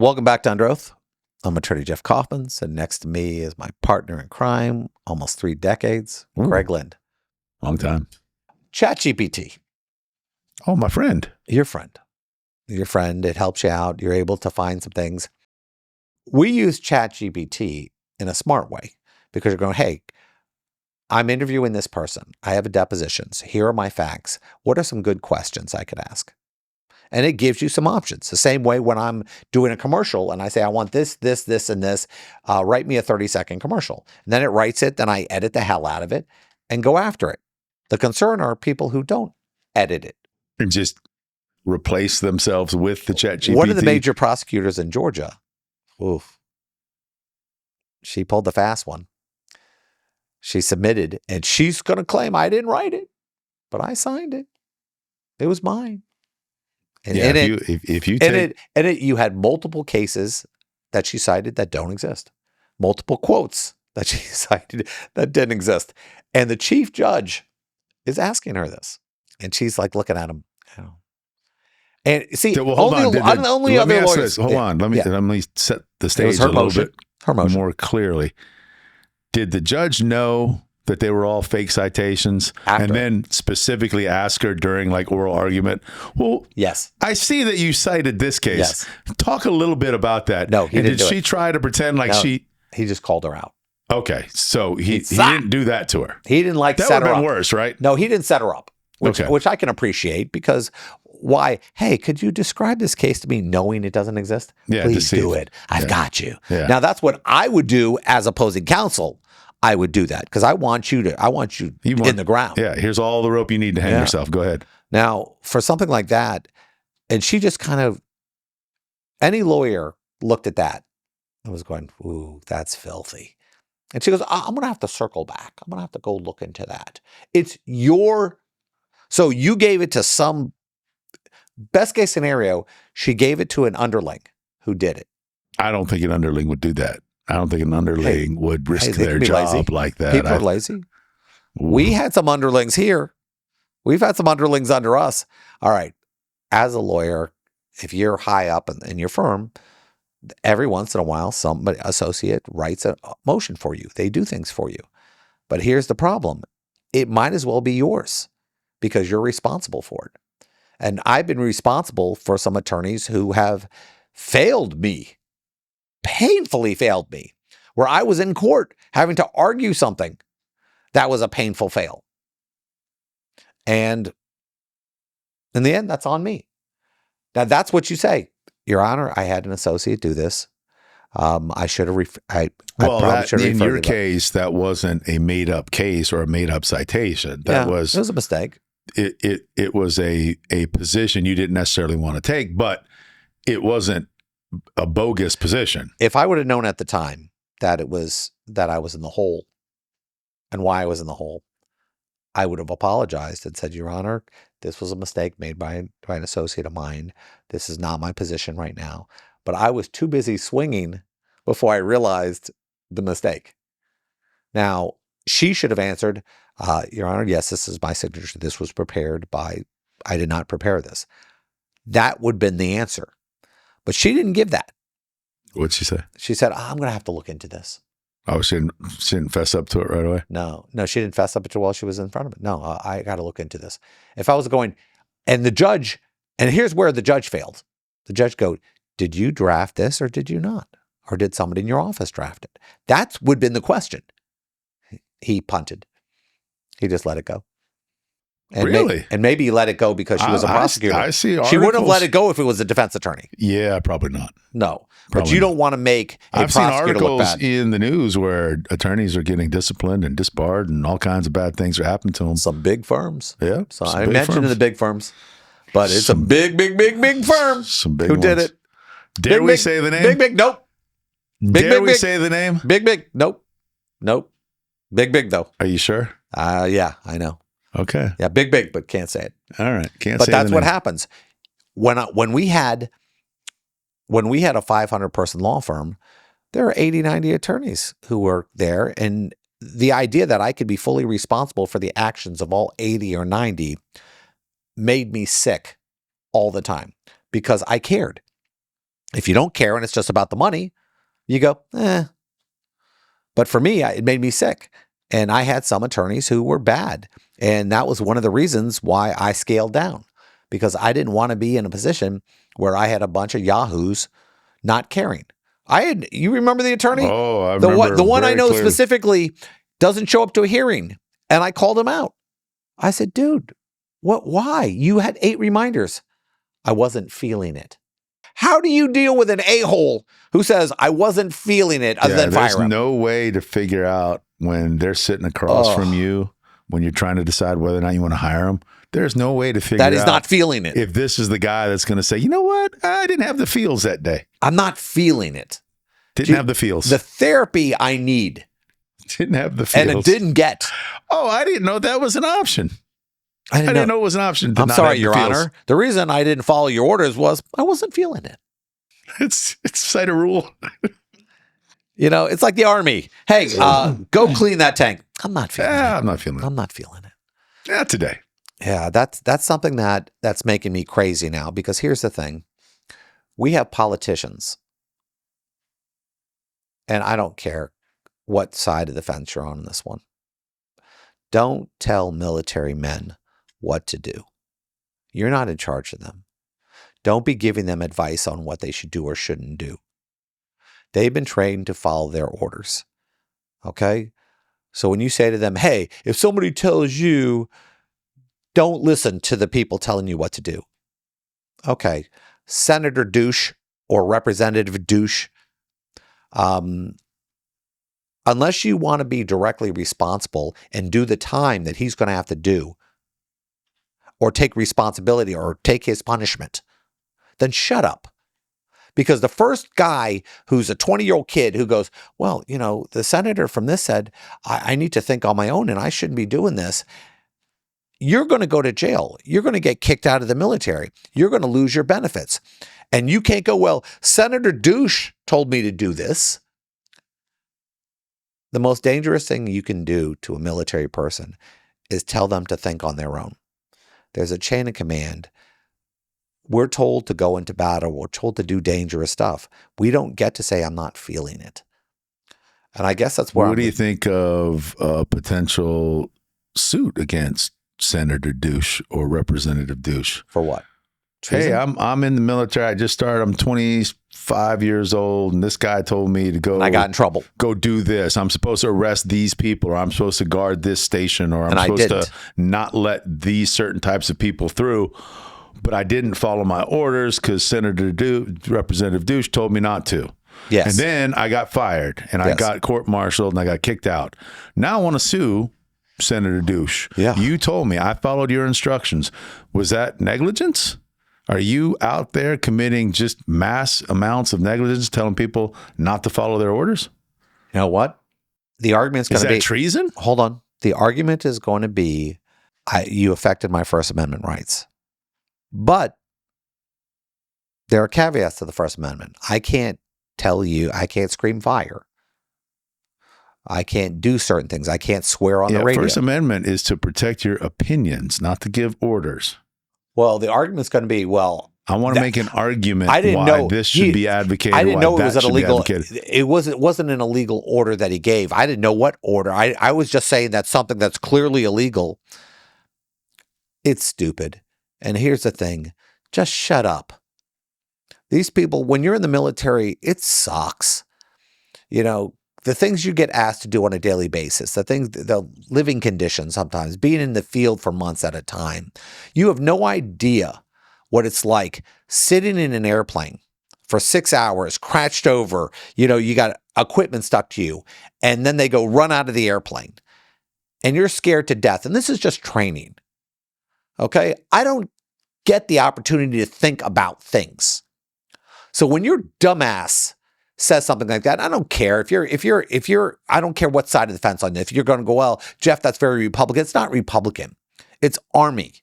Welcome back to Under Oath. I'm attorney Jeff Kaufman. Sitting next to me is my partner in crime, almost 3 decades, Greg Lynd. Long time. ChatGPT. Oh, my friend. Your friend. Your friend. It helps you out. You're able to find some things. We use ChatGPT in a smart way because you're going, hey, I'm interviewing this person. I have a depositions. Here are my facts. What are some good questions I could ask? And it gives you some options. The same way when I'm doing a commercial and I say, I want this, this, this, and this, write me a 30-second commercial. And then it writes it, then I edit the hell out of it and go after it. The concern are people who don't edit it. And just replace themselves with the ChatGPT. One of the major prosecutors in Georgia, she pulled the fast one. She submitted, and she's going to claim I didn't write it, but I signed it. It was mine. And yeah, you had multiple cases that she cited that don't exist, multiple quotes that she cited that didn't exist, and the chief judge is asking her this, and she's like looking at him. You know. And see, hold on. Only let other me ask lawyers. this. Hold on. Let me set the stage a little bit more clearly. Did the judge know that they were all fake citations and then specifically ask her during like oral argument? Well, yes. I see that you cited this case. Yes. Talk a little bit about that. No, did she try to pretend like he just called her out. Okay. So he didn't do that to her. He didn't set her up. That would have been worse, right? No, he didn't set her up, which I can appreciate because why? Hey, could you describe this case to me knowing it doesn't exist? Yeah, please do it. I've got you. Yeah. Now that's what I would do as opposing counsel. I would do that because I want you in the ground. Yeah, here's all the rope you need to hang yourself. Go ahead. Now, for something like that, and she just kind of, any lawyer looked at that and was going, ooh, that's filthy. And she goes, I'm going to have to circle back. I'm going to have to go look into that. So you gave it to some, best case scenario, she gave it to an underling who did it. I don't think an underling would do that. I don't think an underling would risk their job lazy. like that. People are lazy. We had some underlings here. We've had some underlings under us. All right. As a lawyer, if you're high up in your firm, every once in a while, somebody associate writes a motion for you. They do things for you. But here's the problem. It might as well be yours because you're responsible for it. And I've been responsible for some attorneys who have failed me. Painfully failed me, where I was in court having to argue something that was a painful fail. And in the end, that's on me. Now, that's what you say. Your Honor, I had an associate do this. I should have. In your case, that wasn't a made-up case or a made-up citation. It was a mistake. It was a position you didn't necessarily want to take, but it wasn't a bogus position. If I would have known at the time that I was in the hole and why I was in the hole, I would have apologized and said, Your Honor, this was a mistake made by an associate of mine. This is not my position right now. But I was too busy swinging before I realized the mistake. Now, she should have answered, Your Honor, yes, this is my signature. This was prepared I did not prepare this. That would have been the answer. But she didn't give that. What'd she say? She said, I'm going to have to look into this. Oh, she didn't fess up to it right away? No, she didn't fess up to it while she was in front of it. No, I got to look into this. If I was going, and the judge, and here's where the judge failed. The judge go, did you draft this or did you not? Or did somebody in your office draft it? That would have been the question. He punted. He just let it go. And really? And maybe he let it go because she was a prosecutor. I see articles. She wouldn't have let it go if it was a defense attorney. Yeah, probably not. No. But you don't want to make a prosecutor look bad. I've seen articles in the news where attorneys are getting disciplined and disbarred and all kinds of bad things are happening to them. Some big firms. Yeah. So I mentioned the big firms. But it's a big firm some big who ones. did it. Dare we say the name? Big, nope. Dare we say the name? Big, nope. Big, though. Are you sure? Yeah, I know. Okay. Yeah, big, but can't say it. All right. Can't say it. But that's what happens. When we had a 500-person law firm, there are 80, 90 attorneys who were there. And the idea that I could be fully responsible for the actions of all 80 or 90 made me sick all the time because I cared. If you don't care and it's just about the money, you go, eh. But for me, it made me sick. And I had some attorneys who were bad. And that was one of the reasons why I scaled down, because I didn't want to be in a position where I had a bunch of yahoos not caring. You remember the attorney? Oh, I remember. The one I know clearly. specifically doesn't show up to a hearing. And I called him out. I said, dude, why? You had 8 reminders. I wasn't feeling it. How do you deal with an a-hole who says, I wasn't feeling it, other than fire him? There's no way to figure out when they're sitting across from you, when you're trying to decide whether or not you want to hire them. There's no way to figure out. That is not feeling it. If this is the guy that's going to say, you know what? I didn't have the feels that day. I'm not feeling it. Didn't have the feels. The therapy I need. Didn't have the feels. And it didn't get. Oh, I didn't know that was an option. I didn't know it was an option. I'm sorry, Your Honor. The reason I didn't follow your orders was I wasn't feeling it. It's cite a rule. It's like the Army. Hey, go clean that tank. I'm not feeling it. I'm not feeling it. I'm not feeling it. Not today. Yeah, that's something that's making me crazy now, because here's the thing. We have politicians, and I don't care what side of the fence you're on this one. Don't tell military men what to do. You're not in charge of them. Don't be giving them advice on what they should do or shouldn't do. They've been trained to follow their orders. Okay? So when you say to them, hey, if somebody tells you, don't listen to the people telling you what to do. Okay. Senator douche or Representative douche, unless you want to be directly responsible and do the time that he's going to have to do, or take responsibility or take his punishment, then shut up. Because the first guy who's a 20-year-old kid who goes, well, the senator from this said, I need to think on my own and I shouldn't be doing this. You're going to go to jail. You're going to get kicked out of the military. You're going to lose your benefits. And you can't go, well, Senator Douche told me to do this. The most dangerous thing you can do to a military person is tell them to think on their own. There's a chain of command. We're told to go into battle. We're told to do dangerous stuff. We don't get to say, I'm not feeling it. And I guess that's where What do you think of a potential suit against Senator Douche or Representative Douche? For what? Treason? Hey, I'm in the military. I just started. I'm 25 years old, and this guy told me to go. And I got in trouble. Go do this. I'm supposed to arrest these people, or I'm supposed to guard this station, or I'm supposed to not let these certain types of people through. But I didn't follow my orders because Representative Douche told me not to. Yes. And then I got fired, and I got court-martialed, and I got kicked out. Now I want to sue Senator Douche. Yeah. You told me. I followed your instructions. Was that negligence? Are you out there committing just mass amounts of negligence, telling people not to follow their orders? You know what? The argument's going to be... Is that treason? Hold on. The argument is going to be, you affected my First Amendment rights. But there are caveats to the First Amendment. I can't tell you, I can't scream fire. I can't do certain things. I can't swear on the radio. First Amendment is to protect your opinions, not to give orders. Well, the argument's going to be, I want to make an argument why this should be advocated. I didn't know it was an illegal. It wasn't an illegal order that he gave. I didn't know what order. I was just saying that something that's clearly illegal. It's stupid. And here's the thing. Just shut up. These people, when you're in the military, it sucks. The things you get asked to do on a daily basis, the living conditions sometimes, being in the field for months at a time. You have no idea what it's like sitting in an airplane for 6 hours, crouched over, you got equipment stuck to you, and then they go run out of the airplane. And you're scared to death. And this is just training. Okay? I don't get the opportunity to think about things. So when your dumbass says something like that, I don't care if you're, I don't care what side of the fence on this. If you're going to go, well, Jeff, that's very Republican. It's not Republican. It's Army.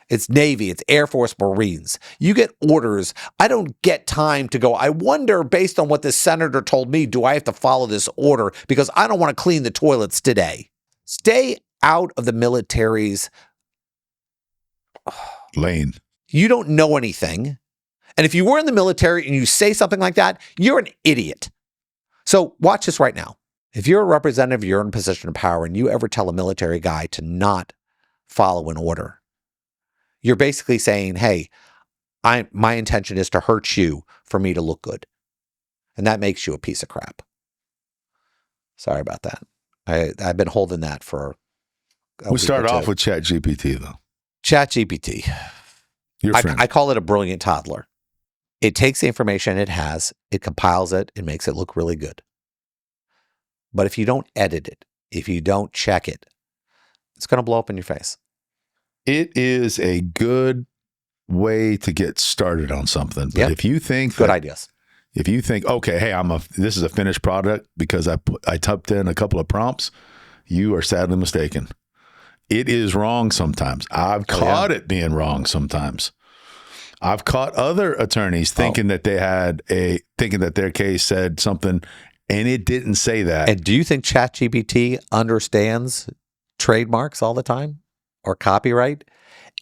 It's Navy. It's Air Force, Marines. You get orders. I don't get time to go, I wonder, based on what this senator told me, do I have to follow this order because I don't want to clean the toilets today? Stay out of the military's lane. You don't know anything. And if you were in the military and you say something like that, you're an idiot. So watch this right now. If you're a representative, you're in a position of power, and you ever tell a military guy to not follow an order, you're basically saying, hey, my intention is to hurt you for me to look good. And that makes you a piece of crap. Sorry about that. I've been holding that for a We started off with ChatGPT, though. ChatGPT. Your friend. I call it a brilliant toddler. It takes the information it has, it compiles it, it makes it look really good. But if you don't edit it, if you don't check it, it's going to blow up in your face. It is a good way to get started on something. But if you think good ideas. If you think, okay, hey, this is a finished product because I typed in a couple of prompts, you are sadly mistaken. It is wrong sometimes. I've caught it being wrong sometimes. I've caught other attorneys thinking that thinking that their case said something and it didn't say that. And do you think ChatGPT understands trademarks all the time or copyright?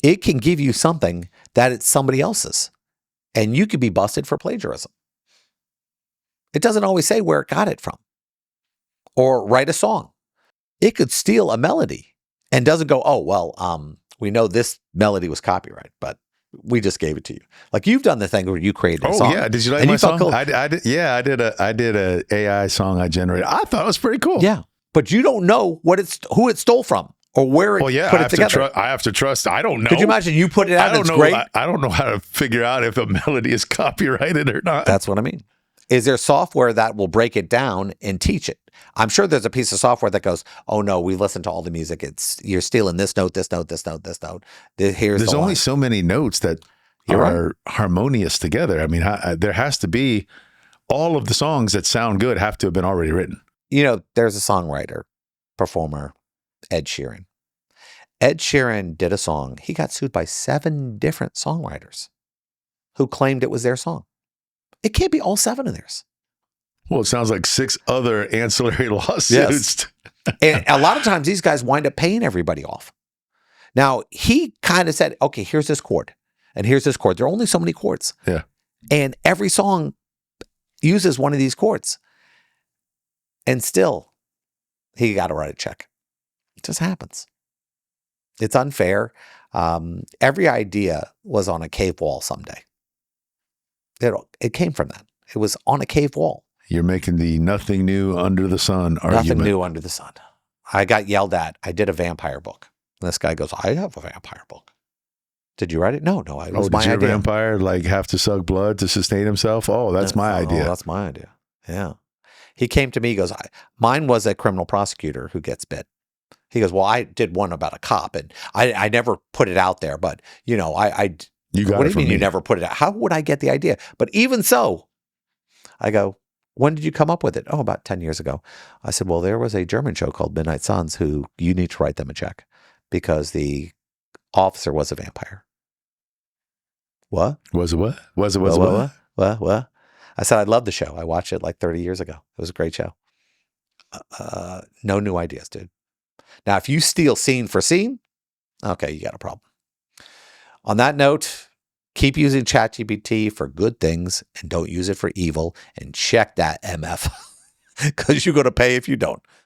It can give you something that it's somebody else's, and you could be busted for plagiarism. It doesn't always say where it got it from or write a song. It could steal a melody and doesn't go, oh, well, we know this melody was copyright, but we just gave it to you. Like you've done the thing where you created a song. Oh yeah, did you like my song? Cool. I did. Yeah, I did a AI song I generated. I thought it was pretty cool. Yeah, but you don't know who it stole from or where it put it together. I have to trust. I don't know. Could you imagine you put it out? It's great. I don't know how to figure out if a melody is copyrighted or not. That's what I mean. Is there software that will break it down and teach it? I'm sure there's a piece of software that goes, oh no, we listened to all the music. You're stealing this note, this note, this note, this note. There's only so many notes that are harmonious together. I mean, there has to be all of the songs that sound good have to have been already written. You know, there's a songwriter, performer, Ed Sheeran. Ed Sheeran did a song. He got sued by 7 different songwriters who claimed it was their song. It can't be all 7 of theirs. Well, it sounds like 6 other ancillary lawsuits. Yes. And a lot of times these guys wind up paying everybody off. Now, he kind of said, okay, here's this chord and here's this chord. There are only so many chords. Yeah. And every song uses one of these chords. And still, he got to write a check. It just happens. It's unfair. Every idea was on a cave wall someday. It came from that. It was on a cave wall. You're making the nothing new under the sun argument. Nothing new under the sun. I got yelled at. I did a vampire book. And this guy goes, I have a vampire book. Did you write it? No, it was my idea. Did your vampire have to suck blood to sustain himself? Oh, that's my idea. Oh, that's my idea. Yeah. He came to me, he goes, mine was a criminal prosecutor who gets bit. He goes, well, I did one about a cop and I never put it out there, but you know, You got what it do you mean you never put it out? How would I get the idea? But even so, I go, when did you come up with it? Oh, about 10 years ago. I said, well, there was a German show called Midnight Suns who you need to write them a check because the officer was a vampire. What? Was it what? Was it what? What? I said, I love the show. I watched it like 30 years ago. It was a great show. No new ideas, dude. Now, if you steal scene for scene, okay, you got a problem. On that note, keep using ChatGPT for good things and don't use it for evil. And check that MF because you're going to pay if you don't.